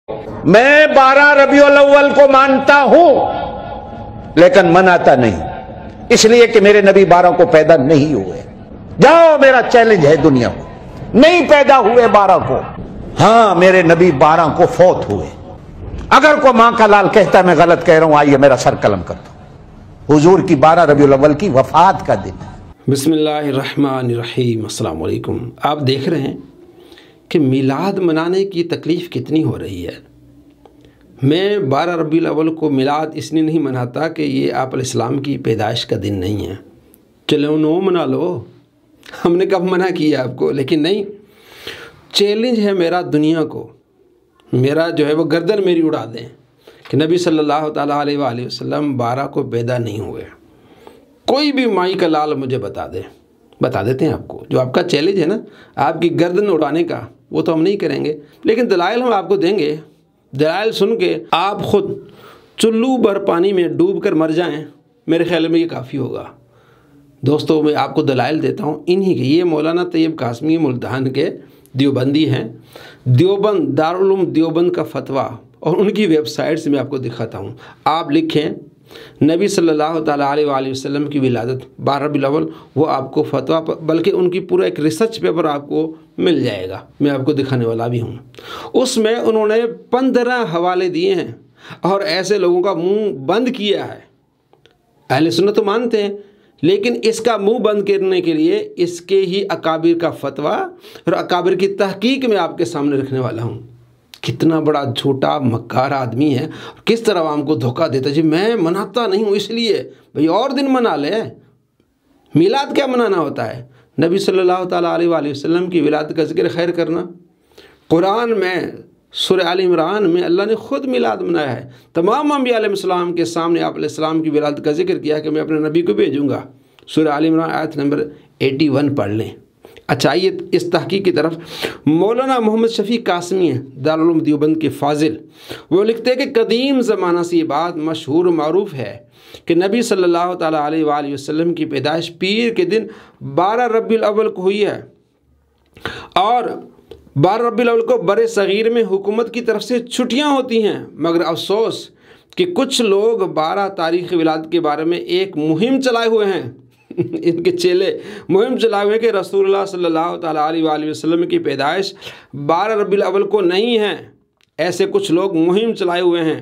میں 12 ربیع الاول کو مانتا ہوں لیکن مناتا نہیں، اس لیے کہ میرے نبی 12 کو پیدا نہیں ہوئے۔ جاؤ، میرا چیلنج ہے دنیا کو، نہیں پیدا ہوئے 12 کو، ہاں میرے نبی 12 کو فوت ہوئے۔ اگر کوئی ماں کا لال کہتا ہے میں غلط کہہ رہا ہوں، آئیے میرا سر قلم کر دو۔ حضور کی 12 ربیع الاول کی وفات کا دن ہے۔ بسم اللہ الرحمن الرحیم۔ السلام علیکم۔ آپ دیکھ رہے ہیں کہ میلاد منانے کی تکلیف کتنی ہو رہی ہے۔ میں 12 ربیع الاول کو میلاد اس لیے نہیں مناتا کہ یہ آپ علیہ السلام کی پیدائش کا دن نہیں ہے، چلو نو منا لو، ہم نے کب منع کیا آپ کو، لیکن نہیں، چیلنج ہے میرا دنیا کو، میرا جو ہے وہ گردن میری اڑا دیں کہ نبی صلی اللہ تعالیٰ علیہ وآلہ وسلم 12 کو پیدا نہیں ہوئے۔ کوئی بھی مائی کا لال مجھے بتا دیتے ہیں آپ کو، جو آپ کا چیلنج ہے نا آپ کی گردن اڑانے کا، وہ تو ہم نہیں کریں گے، لیکن دلائل ہم آپ کو دیں گے۔ دلائل سن کے آپ خود چلو بھر پانی میں ڈوب کر مر جائیں، میرے خیال میں یہ کافی ہوگا۔ دوستو، میں آپ کو دلائل دیتا ہوں انہی کے، یہ مولانا طیب قاسمی ملتان کے دیوبندی ہیں، دیوبند دارالعلوم دیوبند کا فتویٰ اور ان کی ویب سائٹ سے میں آپ کو دکھاتا ہوں۔ آپ لکھیں نبی صلی اللہ تعالیٰ علیہ وآلہ وسلم کی ولادت 12 ربیع الاول، وہ آپ کو فتویٰ بلکہ ان کی پورا ایک ریسرچ پیپر آپ کو مل جائے گا، میں آپ کو دکھانے والا بھی ہوں۔ اس میں انہوں نے 15 حوالے دیے ہیں اور ایسے لوگوں کا منہ بند کیا ہے۔ اہل سنت تو مانتے ہیں، لیکن اس کا منہ بند کرنے کے لیے اس کے ہی اکابر کا فتویٰ اور اکابر کی تحقیق میں آپ کے سامنے رکھنے والا ہوں۔ کتنا بڑا جھوٹا مکار آدمی ہے، کس طرح عوام کو دھوکہ دیتا ہے۔ جی میں مناتا نہیں ہوں اس لیے، بھئی اور دن منا لے، میلاد کیا منانا ہوتا ہے؟ نبی صلی اللہ تعالیٰ علیہ وآلہ وسلم کی ولادت کا ذکر خیر کرنا۔ قرآن میں سورہ آل عمران میں اللہ نے خود میلاد منایا ہے، تمام انبیاء علیہ السلام کے سامنے آپ علیہ السلام کی ولادت کا ذکر کیا کہ میں اپنے نبی کو بھیجوں گا۔ سورہ آل عمران آیت نمبر 81 پڑھ لیں۔ اچھا، آئیے اس تحقیق کی طرف۔ مولانا محمد شفیع قاسمی ہیں، دارالعلوم دیوبند کے فاضل، وہ لکھتے ہیں کہ قدیم زمانہ سے یہ بات مشہور و معروف ہے کہ نبی صلی اللہ تعالیٰ علیہ وآلہ وسلم کی پیدائش پیر کے دن 12 ربیع الاول کو ہوئی ہے، اور 12 ربیع الاول کو برِ صغیر میں حکومت کی طرف سے چھٹیاں ہوتی ہیں، مگر افسوس کہ کچھ لوگ 12 تاریخ ولادت کے بارے میں ایک مہم چلائے ہوئے ہیں، ان کے چیلے مہم چلائے ہوئے کہ رسول اللہ صلی اللہ تعالیٰ علیہ وآلہ وسلم کی پیدائش 12 ربیع الاول کو نہیں ہے۔ ایسے کچھ لوگ مہم چلائے ہوئے ہیں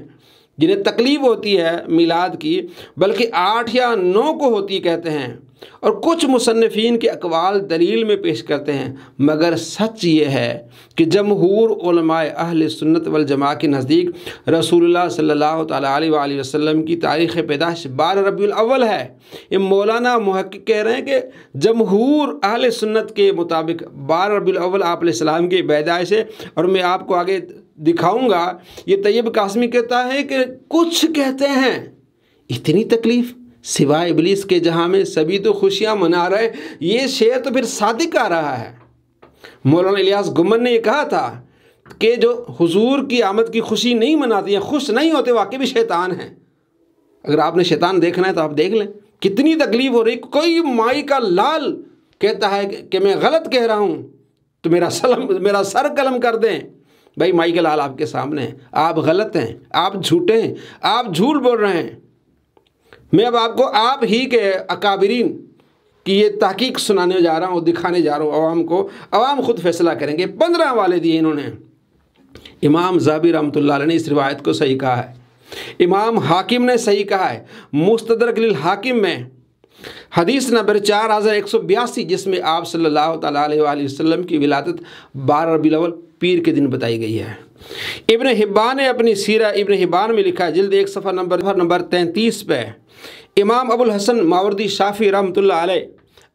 جنہیں تکلیف ہوتی ہے میلاد کی، بلکہ 8 یا 9 کو ہوتی کہتے ہیں، اور کچھ مصنفین کے اقوال دلیل میں پیش کرتے ہیں، مگر سچ یہ ہے کہ جمہور علماء اہل سنت والجماعہ کے نزدیک رسول اللہ صلی اللہ تعالیٰ علیہ وآلہ وسلم کی تاریخ پیدائش 12 ربیع الاول ہے۔ یہ مولانا محقق کہہ رہے ہیں کہ جمہور اہل سنت کے مطابق 12 ربیع الاول آپ علیہ السلام کی پیدائش ہے، اور میں آپ کو آگے دکھاؤں گا۔ یہ طیب قاسمی کہتا ہے کہ کچھ کہتے ہیں اتنی تکلیف سوائے ابلیس کے جہاں میں سبھی تو خوشیاں منا رہے، یہ شعر تو پھر صادق آ رہا ہے۔ مولانا الیاس گمن نے یہ کہا تھا کہ جو حضور کی آمد کی خوشی نہیں مناتے ہیں، خوش نہیں ہوتے، واقعی بھی شیطان ہیں۔ اگر آپ نے شیطان دیکھنا ہے تو آپ دیکھ لیں کتنی تکلیف ہو رہی۔ کوئی مائی کا لال کہتا ہے کہ میں غلط کہہ رہا ہوں تو میرا سر قلم کر دیں۔ بھائی مائی کا لال آپ کے سامنے ہیں، آپ غلط ہیں، آپ جھوٹے ہیں، آپ جھوٹ بول رہے ہیں۔ میں اب آپ کو آپ ہی کے اکابرین کی یہ تحقیق سنانے جا رہا ہوں، دکھانے جا رہا ہوں عوام کو، عوام خود فیصلہ کریں گے۔ 15 حوالے دیے انہوں نے۔ امام ذہبی رحمۃ اللہ علیہ نے اس روایت کو صحیح کہا ہے، امام حاکم نے صحیح کہا ہے، مستدرک للحاکم میں حدیث نمبر 4182 جس میں آپ صلی اللہ تعالیٰ علیہ وآلہ وسلم کی ولادت 12 ربیع الاول پیر کے دن بتائی گئی ہے۔ ابن حبان نے اپنی سیرہ ابن حبان میں لکھا ہے، جلد 1 صفحہ نمبر 33 پہ۔ امام ابو الحسن ماوردی شافعی رحمۃ اللہ علیہ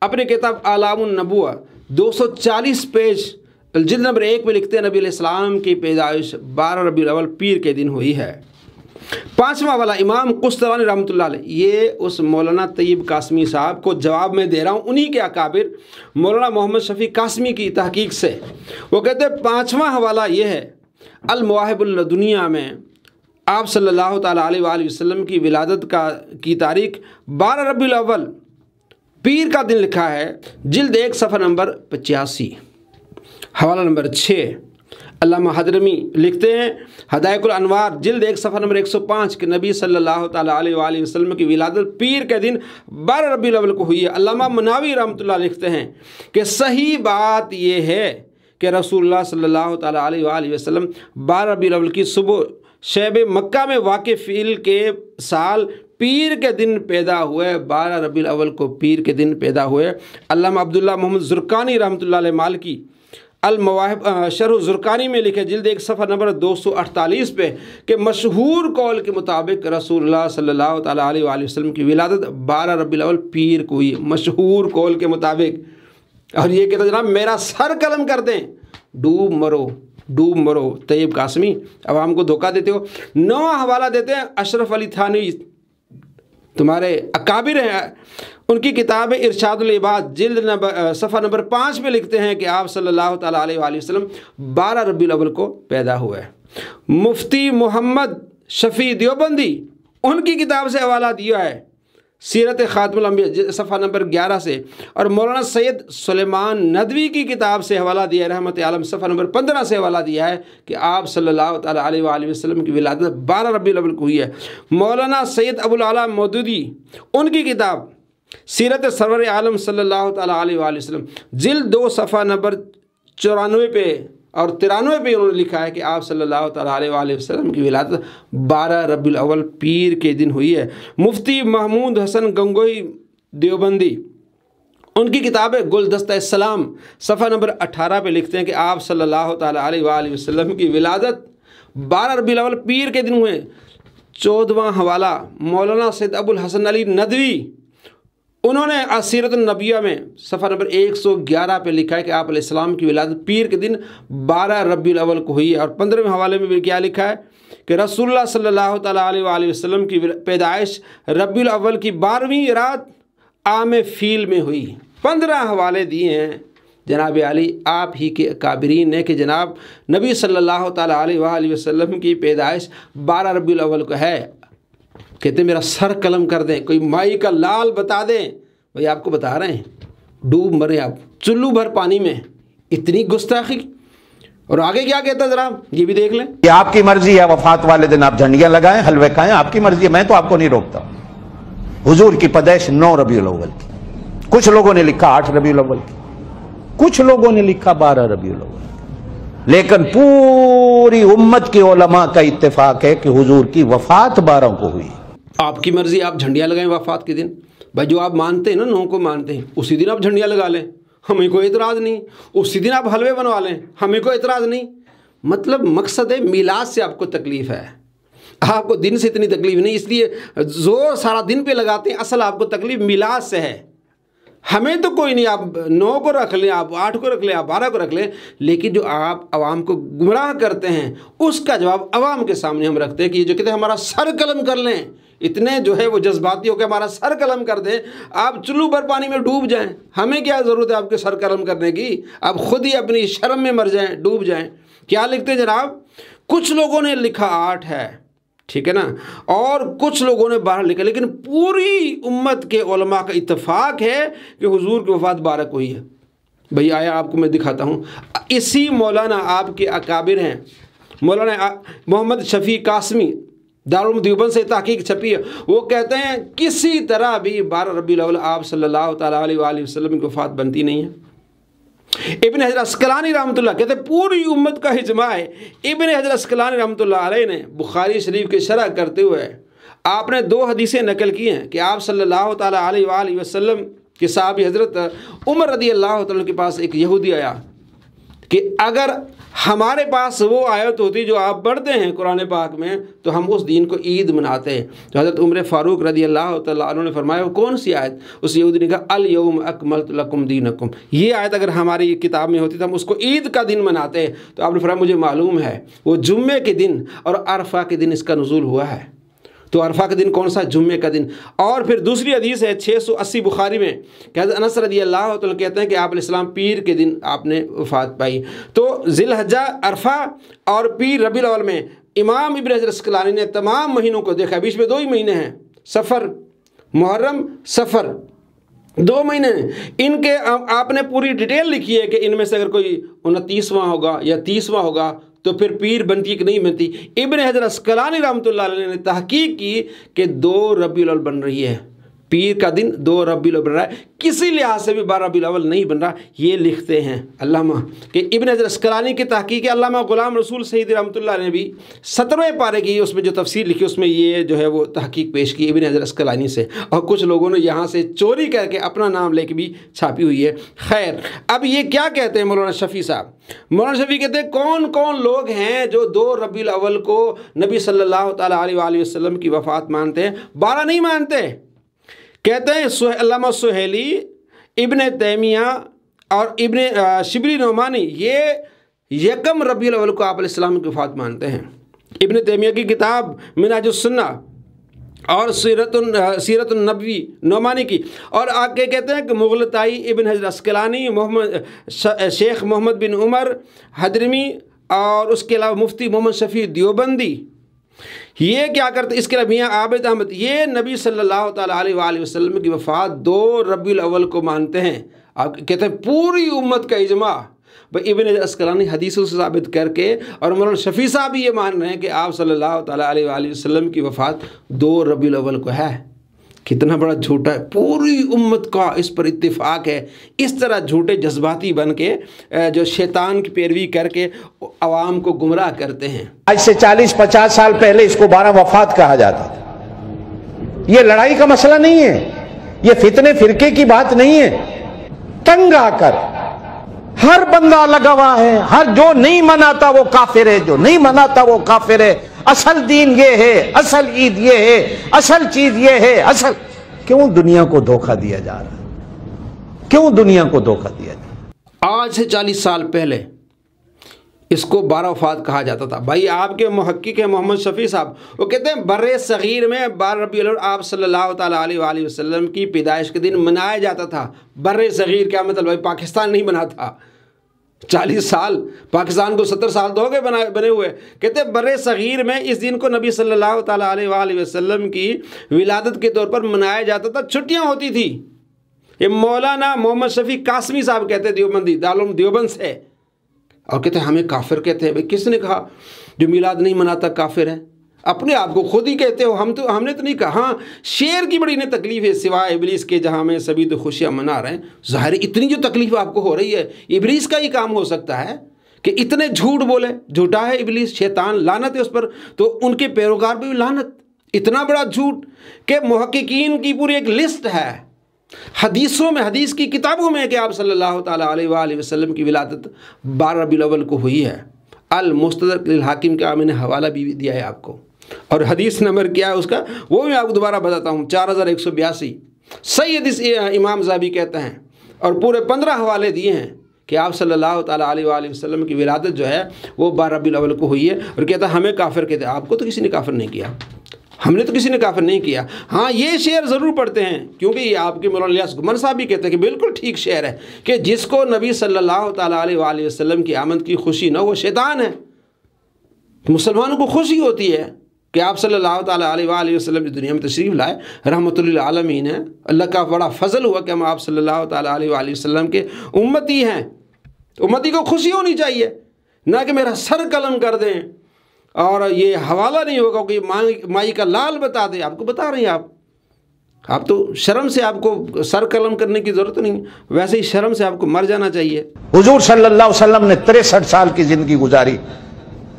اپنے کتاب اعلام النبوہ 240 پیج جلد نمبر 1 میں لکھتے ہیں نبی علیہ السلام کی پیدائش 12 ربیع الاول پیر کے دن ہوئی ہے۔ 5واں والا امام قسطلانی رحمۃ اللہ علیہ، یہ اس مولانا طیب قاسمی صاحب کو جواب میں دے رہا ہوں، انہی کے اکابر مولانا محمد شفیع قاسمی کی تحقیق سے۔ وہ کہتے ہیں 5واں حوالہ یہ ہے، المواہب اللدنیہ میں آپ صلی اللہ تعالیٰ علیہ وآلہ وسلم کی ولادت کی تاریخ 12 ربیع الاول پیر کا دن لکھا ہے، جلد 1 صفحہ نمبر 85، حوالہ نمبر 6۔ علامہ حضرمی لکھتے ہیں ہدایت الانوار جلد 1 صفحہ نمبر 105 کہ نبی صلی اللہ تعالیٰ علیہ وآلہ وسلم کی ولادت پیر کے دن 12 ربیع الاول کو ہوئی ہے۔ علامہ مناوی رحمۃ اللہ لکھتے ہیں کہ صحیح بات یہ ہے کہ رسول اللہ صلی اللہ تعالیٰ علیہ وآلہ وسلم 12 ربیع الاول کی صبح شیب مکہ میں واقع فیل کے سال پیر کے دن پیدا ہوئے، 12 ربیع الاول کو پیر کے دن پیدا ہوئے۔ علامہ عبداللہ محمد زرقانی رحمۃ اللہ علیہ مالکی المواہب شرح زرقانی میں لکھے جلد 1 صفحہ نمبر 248 پہ کہ مشہور قول کے مطابق رسول اللہ صلی اللہ تعالیٰ علیہ وآلہ وسلم کی ولادت 12 ربیع الاول پیر کو ہوئی، مشہور قول کے مطابق۔ اور یہ کہتا جناب میرا سر قلم کر دیں، ڈوب مرو ڈوب مرو۔ طیب قاسمی عوام کو دھوکہ دیتے ہو۔ 9واں حوالہ دیتے ہیں اشرف علی تھانوی، تمہارے اکابر ہیں، ان کی کتاب ارشاد العباد جلد صفحہ نمبر 5 میں لکھتے ہیں کہ آپ صلی اللہ تعالیٰ علیہ وآلہ وسلم 12 ربیع الاول کو پیدا ہوئے۔ مفتی محمد شفیع دیوبندی ان کی کتاب سے حوالہ دیا ہے سیرت خاتم الانبیاء صفحہ نمبر 11 سے، اور مولانا سید سلیمان ندوی کی کتاب سے حوالہ دیا ہے رحمت عالم صفحہ نمبر 15 سے حوالہ دیا ہے کہ آپ صلی اللہ تعالیٰ علیہ وآلہ وسلم کی ولادت 12 ربیع الاول کو ہوئی ہے۔ مولانا سید ابو العلا مودودی ان کی کتاب سیرت سرور عالم صلی اللہ تعالیٰ علیہ وآلہ وسلم جلد 2 صفحہ نمبر 94 پہ اور 93 پہ انہوں نے لکھا ہے کہ آپ صلی اللہ تعالیٰ علیہ وآلہ وسلم کی ولادت 12 ربیع الاول پیر کے دن ہوئی ہے۔ مفتی محمود حسن گنگوئی دیوبندی ان کی کتاب گلدستہ السلام صفحہ نمبر 18 پہ لکھتے ہیں کہ آپ صلی اللہ تعالیٰ علیہ وآلہ وسلم کی ولادت 12 ربیع الاول پیر کے دن ہوئے۔ 14واں حوالہ مولانا سید ابو الحسن علی ندوی انہوں نے سیرت النبیہ میں صفحہ نمبر 111 پہ لکھا ہے کہ آپ علیہ السلام کی ولادت پیر کے دن 12 ربیع الاول کو ہوئی ہے۔ اور 15ویں حوالے میں بھی کیا لکھا ہے کہ رسول اللہ صلی اللہ تعالیٰ علیہ وآلہ وسلم کی پیدائش ربیع الاول کی 12ویں رات عام فیل میں ہوئی۔ 15 حوالے دیے ہیں جناب علی آپ ہی کے اکابرین نے کہ جناب نبی صلی اللہ تعالیٰ علیہ وآلہ وسلم کی پیدائش 12 ربیع الاول کو ہے۔ کہتے میرا سر قلم کر دیں، کوئی مائی کا لال بتا دیں۔ بھئی آپ کو بتا رہے ہیں ڈوب مرے آپ چلو بھر پانی میں، اتنی گستاخی۔ اور آگے کیا کہتا ذرا یہ بھی دیکھ لیں۔ یہ آپ کی مرضی ہے، وفات والے دن آپ جھنڈیاں لگائیں حلوے کھائیں، آپ کی مرضی ہے، میں تو آپ کو نہیں روکتا۔ حضور کی پیدائش 9 ربیع الاول کی، کچھ لوگوں نے لکھا 8 ربیع الاول کی، کچھ لوگوں نے لکھا 12 ربیع الاول، لیکن پوری امت کے علماء کا اتفاق ہے کہ حضور کی وفات 12 کو ہوئی۔ آپ کی مرضی، آپ جھنڈیاں لگائیں وفات کے دن، بھائی جو آپ مانتے ہیں نا 9 کو مانتے ہیں، اسی دن آپ جھنڈیاں لگا لیں، ہمیں کوئی اعتراض نہیں۔ اسی دن آپ حلوے بنوا لیں، ہمیں کوئی اعتراض نہیں۔ مطلب مقصد ہے میلاد سے آپ کو تکلیف ہے، آپ کو دن سے اتنی تکلیف نہیں، اس لیے زور سارا دن پہ لگاتے ہیں، اصل آپ کو تکلیف میلاد سے ہے۔ ہمیں تو کوئی نہیں، آپ 9 کو رکھ لیں، آپ 8 کو رکھ لیں، آپ 12 کو رکھ لیں، لیکن جو آپ عوام کو گمراہ کرتے ہیں اس کا جواب عوام کے سامنے ہم رکھتے ہیں کہ یہ جو کہتے ہیں ہمارا سر قلم کر لیں، اتنے جو ہے وہ جذباتی ہو کہ ہمارا سر قلم کر دیں، آپ چلو بھر پانی میں ڈوب جائیں، ہمیں کیا ضرورت ہے آپ کے سر قلم کرنے کی، آپ خود ہی اپنی شرم میں مر جائیں، ڈوب جائیں۔ کیا لکھتے ہیں جناب؟ کچھ لوگوں نے لکھا 8 ہے، ٹھیک ہے نا، اور کچھ لوگوں نے 12 لکھا، لیکن پوری امت کے علماء کا اتفاق ہے کہ حضور کی وفات 12 کو ہی ہے۔ بھئی آیا آپ کو میں دکھاتا ہوں، اسی مولانا آپ کے اکابر ہیں مولانا محمد شفیع قاسمی دارالعلوم دیوبند سے تحقیق چھپی ہے، وہ کہتے ہیں کسی طرح بھی 12 ربیع الاول آپ صلی اللہ تعالیٰ علیہ وآلہ وسلم کی وفات بنتی نہیں ہے۔ ابن حجر اسقلانی رحمۃ اللہ کہتے ہیں پوری امت کا اجماع ہے۔ ابن حجر اسقلانی رحمۃ اللہ علیہ نے بخاری شریف کی شرح کرتے ہوئے آپ نے 2 حدیثیں نقل کی ہیں کہ آپ صلی اللہ تعالیٰ علیہ وآلہ وسلم کے صحابی حضرت عمر رضی اللہ تعالیٰ کے پاس ایک یہودی آیا کہ اگر ہمارے پاس وہ آیت ہوتی جو آپ پڑھتے ہیں قرآن پاک میں تو ہم اس دین کو عید مناتے ہیں۔ تو حضرت عمر فاروق رضی اللہ تعالیٰ عنہ نے فرمایا وہ کون سی آیت؟ اس یہودی نے کہا الیوم اکملت لکم دینکم، یہ آیت اگر ہماری کتاب میں ہوتی تو ہم اس کو عید کا دن مناتے ہیں۔ تو آپ نے فرمایا مجھے معلوم ہے وہ جمعے کے دن اور عرفہ کے دن اس کا نزول ہوا ہے۔ تو عرفہ کا دن کون سا؟ جمعے کا دن۔ اور پھر دوسری حدیث ہے 680 بخاری میں کہ حضرت انس رضی اللہ تعالیٰ کہتے ہیں کہ آپ علیہ السلام پیر کے دن آپ نے وفات پائی۔ تو ذی الحجہ، عرفہ اور پیر ربیع الاول میں امام ابن حجر اسقلانی نے تمام مہینوں کو دیکھا، بیچ میں 2 ہی مہینے ہیں، صفر محرم صفر، 2 مہینے ہیں، ان کے آپ نے پوری ڈیٹیل لکھی ہے کہ ان میں سے اگر کوئی 29واں ہوگا یا 30واں ہوگا تو پھر پیر بنتی کہ نہیں بنتی؟ ابن حجر اسقلانی رحمۃ اللہ علیہ نے تحقیق کی کہ 2 ربیع الاول بن رہی ہے، پیر کا دن 2 ربیع الاول بن رہا ہے، کسی لحاظ سے بھی 12 ربیع الاول نہیں بن رہا۔ یہ لکھتے ہیں علامہ کہ ابن حجر اسقلانی کی تحقیق ہے، علامہ غلام رسول سعیدی رحمۃ اللہ علیہ نے بھی 17ویں پارے کی اس میں جو تفسیر لکھی اس میں یہ جو ہے وہ تحقیق پیش کی ابن حجر اسقلانی سے، اور کچھ لوگوں نے یہاں سے چوری کر کے اپنا نام لے کے بھی چھاپی ہوئی ہے۔ خیر، اب یہ کیا کہتے ہیں مولانا شفیع صاحب؟ مولانا شفیع کہتے ہیں کون کون لوگ ہیں جو 2 ربیع الاول کو نبی صلی اللہ تعالیٰ علیہ وآلہ وسلم کی وفات مانتے ہیں، 12 نہیں مانتے؟ کہتے ہیں علامہ سہیلی، ابن تیمیہ اور ابن شبلی نعمانی یہ 1 ربیع الاول کو آپ علیہ السلام کی وفات مانتے ہیں۔ ابن تیمیہ کی کتاب منہاج السنہ اور سیرت النبوی نعمانی کی، اور آگے کہتے ہیں کہ مغلطائی، ابن حجر اسقلانی، شیخ محمد بن عمر حضرمی، اور اس کے علاوہ مفتی محمد شفیع دیوبندی، یہ کیا کرتے؟ اس کے علاوہ میاں عابد احمد، یہ نبی صلی اللہ تعالیٰ علیہ وآلہ وسلم کی وفات 2 ربیع الاول کو مانتے ہیں۔ آپ کہتے ہیں پوری امت کا اجماع، ابن حجر اسقلانی حدیثوں سے ثابت کر کے، اور مولانا شفیع صاحب بھی یہ مان رہے ہیں کہ آپ صلی اللہ تعالیٰ علیہ وآلہ وسلم کی وفات 2 ربیع الاول کو ہے۔ کتنا بڑا جھوٹا ہے، پوری امت کا اس پر اتفاق ہے۔ اس طرح جھوٹے جذباتی بن کے جو شیطان کی پیروی کر کے عوام کو گمراہ کرتے ہیں۔ آج سے 40-50 سال پہلے اس کو 12 وفات کہا جاتا تھا۔ یہ لڑائی کا مسئلہ نہیں ہے، یہ فتنے فرقے کی بات نہیں ہے۔ تنگ آ کر ہر بندہ لگا ہوا ہے، ہر جو نہیں مناتا وہ کافر ہے، جو نہیں مناتا وہ کافر ہے، اصل دین یہ ہے، اصل عید یہ ہے، اصل چیز یہ ہے، اصل۔ کیوں دنیا کو دھوکہ دیا جا رہا ہے؟ کیوں دنیا کو دھوکہ دیا جا رہا ہے؟ آج سے 40 سال پہلے اس کو 12 وفات کہا جاتا تھا۔ بھائی آپ کے محقق ہیں محمد شفیع صاحب، وہ کہتے ہیں بر صغیر میں 12 ربیع الاول آپ صلی اللہ تعالیٰ علیہ وآلہ وسلم کی پیدائش کے دن منایا جاتا تھا۔ بر صغیر کیا مطلب؟ بھائی پاکستان نہیں بنا تھا 40 سال، پاکستان کو 70 سال تو ہو گئے بنے ہوئے۔ کہتے ہیں بر صغیر میں اس دن کو نبی صلی اللہ تعالیٰ علیہ وآلہ وسلم کی ولادت کے طور پر منایا جاتا تھا، چھٹیاں ہوتی تھی۔ یہ مولانا محمد شفیع قاسمی صاحب کہتے ہیں، دیوبندی، دارالعلوم دیوبند سے، اور کہتے ہیں ہمیں کافر کہتے ہیں۔ بھائی کس نے کہا جو میلاد نہیں مناتا کافر ہے؟ اپنے آپ کو خود ہی کہتے ہو، ہم نے تو نہیں کہا۔ ہاں، شعر کی بڑی انہیں تکلیف ہے، سوائے ابلیس کے جہاں میں سبھی تو خوشیاں منا رہے ہیں۔ ظاہر اتنی جو تکلیف آپ کو ہو رہی ہے، ابلیس کا ہی کام ہو سکتا ہے کہ اتنے جھوٹ بولے۔ جھوٹا ہے ابلیس، شیطان، لعنت ہے اس پر، تو ان کے پیروکار پہ بھی لعنت۔ اتنا بڑا جھوٹ کہ محققین کی پوری ایک لسٹ ہے حدیثوں میں، حدیث کی کتابوں میں، کہ آپ صلی اللہ تعالیٰ علیہ وآلہ وسلم کی ولادت 12 ربیع الاول کو ہوئی ہے۔ المستدرک للحاکم کا میں نے حوالہ بھی دیا ہے آپ کو، اور حدیث نمبر کیا ہے اس کا وہ بھی میں آپ کو دوبارہ بتاتا ہوں، 4182۔ سید امام ذہبی کہتے ہیں، اور پورے 15 حوالے دیے ہیں کہ آپ صلی اللہ تعالیٰ علیہ وآلہ وسلم کی ولادت جو ہے وہ 12 ربیع الاول کو ہوئی ہے، اور کہتا ہے ہمیں کافر کہتے ہیں۔ آپ کو تو کسی نے کافر نہیں کیا، ہم نے تو کسی نے کافر نہیں کیا۔ ہاں، یہ شعر ضرور پڑھتے ہیں، کیونکہ یہ آپ کے مولانا الیاس گمر صاحب بھی کہتے ہیں کہ بالکل ٹھیک شعر ہے کہ جس کو نبی صلی اللہ تعالیٰ علیہ وآلہ وسلم کی آمد کی خوشی نہ وہ شیطان ہے۔ مسلمانوں کو خوشی ہوتی ہے کہ آپ صلی اللہ تعالیٰ علیہ وآلہ وسلم اس دنیا میں تشریف لائے، رحمۃ للعالمین ہے۔ اللہ کا بڑا فضل ہوا کہ ہم آپ صلی اللہ تعالیٰ علیہ وآلہ وسلم کے امتی ہیں۔ امتی کو خوشی ہونی چاہیے، نہ کہ میرا سر قلم کر دیں اور یہ حوالہ نہیں ہوگا کہ مائی کا لال بتا دے۔ آپ کو بتا رہے ہیں، آپ تو شرم سے آپ کو سر قلم کرنے کی ضرورت نہیں، ویسے ہی شرم سے آپ کو مر جانا چاہیے۔ حضور صلی اللہ علیہ وسلم نے 63 سال کی زندگی گزاری،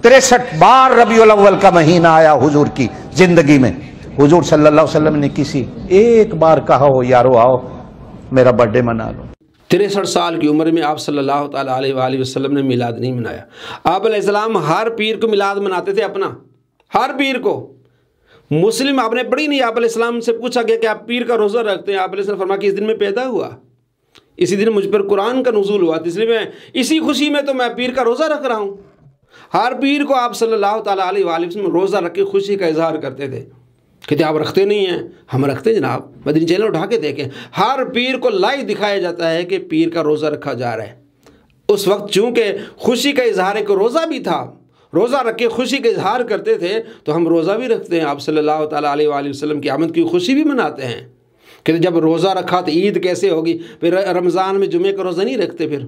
63 بار ربیع الاول کا مہینہ آیا حضور کی زندگی میں۔ حضور صلی اللہ علیہ وسلم نے کسی ایک بار کہا ہو یارو آؤ میرا برتھ ڈے منا لو؟ 63 سال کی عمر میں آپ صلی اللہ تعالیٰ علیہ وآلہ وسلم نے میلاد نہیں منایا۔ آپ علیہ السلام ہر پیر کو میلاد مناتے تھے اپنا، ہر پیر کو۔ مسلم آپ نے پڑھی نہیں، آپ علیہ السلام سے پوچھا گیا کہ آپ پیر کا روزہ رکھتے ہیں؟ آپ علیہ السلام فرمایا کہ اس دن میں پیدا ہوا، اسی دن مجھ پر قرآن کا نزول ہوا، اس لیے میں اسی خوشی میں تو میں پیر کا روزہ رکھ رہا ہوں۔ ہر پیر کو آپ صلی اللہ تعالیٰ علیہ وآلہ وسلم روزہ رکھ کے خوشی کا اظہار کرتے تھے۔ کہتے آپ رکھتے نہیں ہیں؟ ہم رکھتے ہیں جناب، مدنی چینل اٹھا کے دیکھیں، ہر پیر کو لائیو دکھایا جاتا ہے کہ پیر کا روزہ رکھا جا رہا ہے۔ اس وقت چونکہ خوشی کا اظہار ایک روزہ بھی تھا، روزہ رکھ کے خوشی کا اظہار کرتے تھے، تو ہم روزہ بھی رکھتے ہیں، آپ صلی اللہ تعالیٰ علیہ وآلہ وسلم کی آمد کی خوشی بھی مناتے ہیں۔ کہ جب روزہ رکھا تو عید کیسے ہوگی؟ پھر رمضان میں جمعے کا روزہ نہیں رکھتے، پھر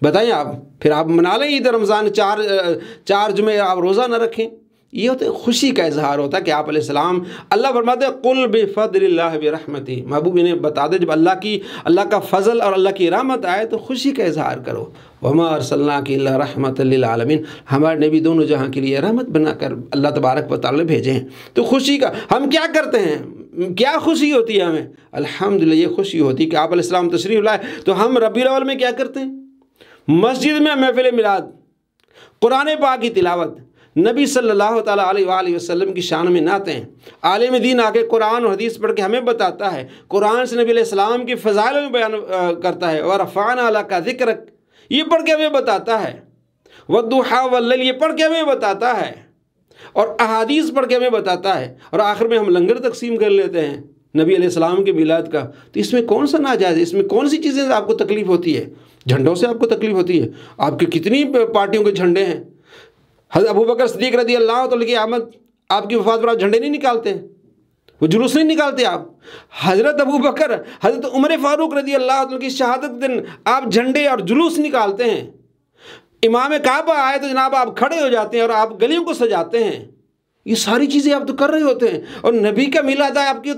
بتائیں آپ، پھر آپ منا لیں عید رمضان، چار جمعے آپ روزہ نہ رکھیں، یہ ہوتا ہے خوشی کا اظہار ہوتا ہے کہ آپ علیہ السلام، اللہ فرماتے ہیں قُلْ بِفَضْلِ اللَّهِ بِرَحْمَتِهِ، محبوب انہیں بتا دے جب اللہ کا فضل اور اللہ کی رحمت آئے تو خوشی کا اظہار کرو۔ وَمَا أَرْسَلْنَاكَ إِلَّا رَحْمَةً لِّلْعَالَمِينَ، ہمارے نبی دونوں جہاں کے لیے رحمت بنا کر اللہ تبارک و تعالیٰ بھیجے ہیں۔ تو خوشی کا ہم کیا کرتے ہیں، کیا خوشی ہوتی ہے ہمیں؟ الحمدللہ یہ خوشی ہوتی ہے کہ آپ علیہ السلام تشریف لائے، تو ہم ربیع الاول میں کیا کرتے ہیں؟ مسجد میں محفل میلاد، قرآن پاک کی تلاوت، نبی صلی اللہ تعالیٰ علیہ وآلہ وسلم کی شان میں نعتیں، عالم دین آ کے قرآن اور حدیث پڑھ کے ہمیں بتاتا ہے، قرآن سے نبی علیہ السلام کی فضائل میں بیان کرتا ہے، وَرَفَعْنَا لَكَ ذِكْرَكَ یہ پڑھ کے ہمیں بتاتا ہے، وَالضُّحَىٰ وَاللَّيْلِ یہ پڑھ کے ہمیں بتاتا ہے، اور احادیث پڑھ کے ہمیں بتاتا ہے، اور آخر میں ہم لنگر تقسیم کر لیتے ہیں نبی علیہ السلام کے میلاد کا۔ تو اس میں کون سا ناجائز ہے؟ اس میں کون سی چیزیں آپ کو تکلیف ہوتی ہے؟ جھنڈوں سے آپ کو تکلیف ہوتی ہے؟ آپ کے کتنی پارٹیوں کے جھنڈے ہیں؟ حضرت ابو بکر صدیق رضی اللہ تعالیٰ کی آمد، آپ کی وفات پر آپ جھنڈے نہیں نکالتے، وہ جلوس نہیں نکالتے آپ؟ حضرت ابو بکر، حضرت عمر فاروق رضی اللہ تعالیٰ کی شہادت دن آپ جھنڈے اور جلوس نکالتے ہیں۔ امام کعبہ آئے تو جناب آپ کھڑے ہو جاتے ہیں اور آپ گلیوں کو سجاتے ہیں۔ یہ ساری چیزیں آپ تو کر رہے ہوتے ہیں، اور نبی کا میلاد ہے آپ کی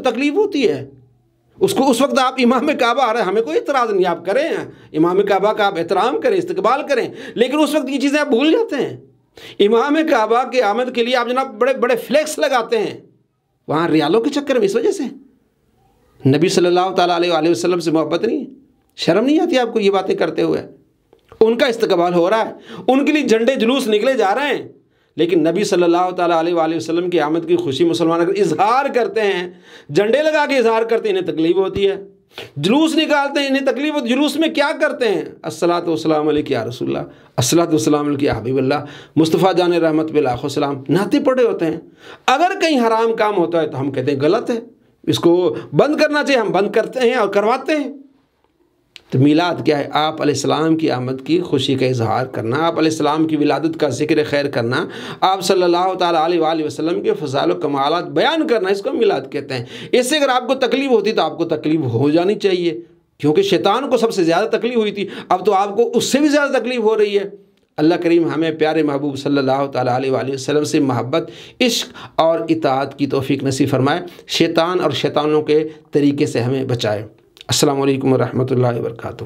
تکلیف ہوتی ہے۔ اس وقت آپ امام کعبہ آ رہے ہیں، ہمیں کوئی اعتراض نہیں، آپ کریں امام کعبہ کا، آپ احترام کریں، استقبال کریں، لیکن اس وقت یہ چیزیں آپ بھول جاتے ہیں۔ امام کعبہ کے آمد کے لیے آپ جناب بڑے بڑے فلیکس لگاتے ہیں وہاں ریالوں کے چکر میں، اس وجہ سے نبی صلی اللہ تعالیٰ علیہ وآلہ وسلم سے محبت نہیں ہے؟ شرم نہیں آتی آپ کو یہ باتیں کرتے ہوئے؟ ان کا استقبال ہو رہا ہے، ان کے لیے جھنڈے جلوس نکلے جا رہے ہیں، لیکن نبی صلی اللہ تعالیٰ علیہ وآلہ وسلم کی آمد کی خوشی مسلمان اگر اظہار کرتے ہیں، جھنڈے لگا کے اظہار کرتے ہیں، انہیں تکلیف ہوتی ہے، جلوس نکالتے ہیں انہیں تکلیف ہوتی ہے۔ جلوس میں کیا کرتے ہیں؟ الصلاۃ والسلام علیک یا رسول اللہ، الصلاۃ والسلام علیک یا حبیب اللہ، مصطفیٰ جان رحمت بلاخ وسلام، نعتیں پڑھے ہوتے ہیں۔ اگر کہیں حرام کام ہوتا ہے تو ہم کہتے ہیں غلط ہے، اس کو بند کرنا چاہیے، ہم بند کرتے ہیں اور کرواتے ہیں۔ تو میلاد کیا ہے؟ آپ علیہ السلام کی آمد کی خوشی کا اظہار کرنا، آپ علیہ السلام کی ولادت کا ذکر خیر کرنا، آپ صلی اللہ تعالیٰ علیہ وآلہ وسلم کے فضائل و کمالات بیان کرنا، اس کو میلاد کہتے ہیں۔ اس سے اگر آپ کو تکلیف ہوتی تو آپ کو تکلیف ہو جانی چاہیے، کیونکہ شیطان کو سب سے زیادہ تکلیف ہوئی تھی، اب تو آپ کو اس سے بھی زیادہ تکلیف ہو رہی ہے۔ اللہ کریم ہمیں پیارے محبوب صلی اللہ تعالیٰ علیہ وآلہ وسلم سے محبت، عشق اور اطاعت کی توفیق نصیب فرمائے، شیطان اور شیطانوں کے طریقے سے ہمیں بچائے۔ السلام علیکم ورحمۃ اللہ وبرکاتہ۔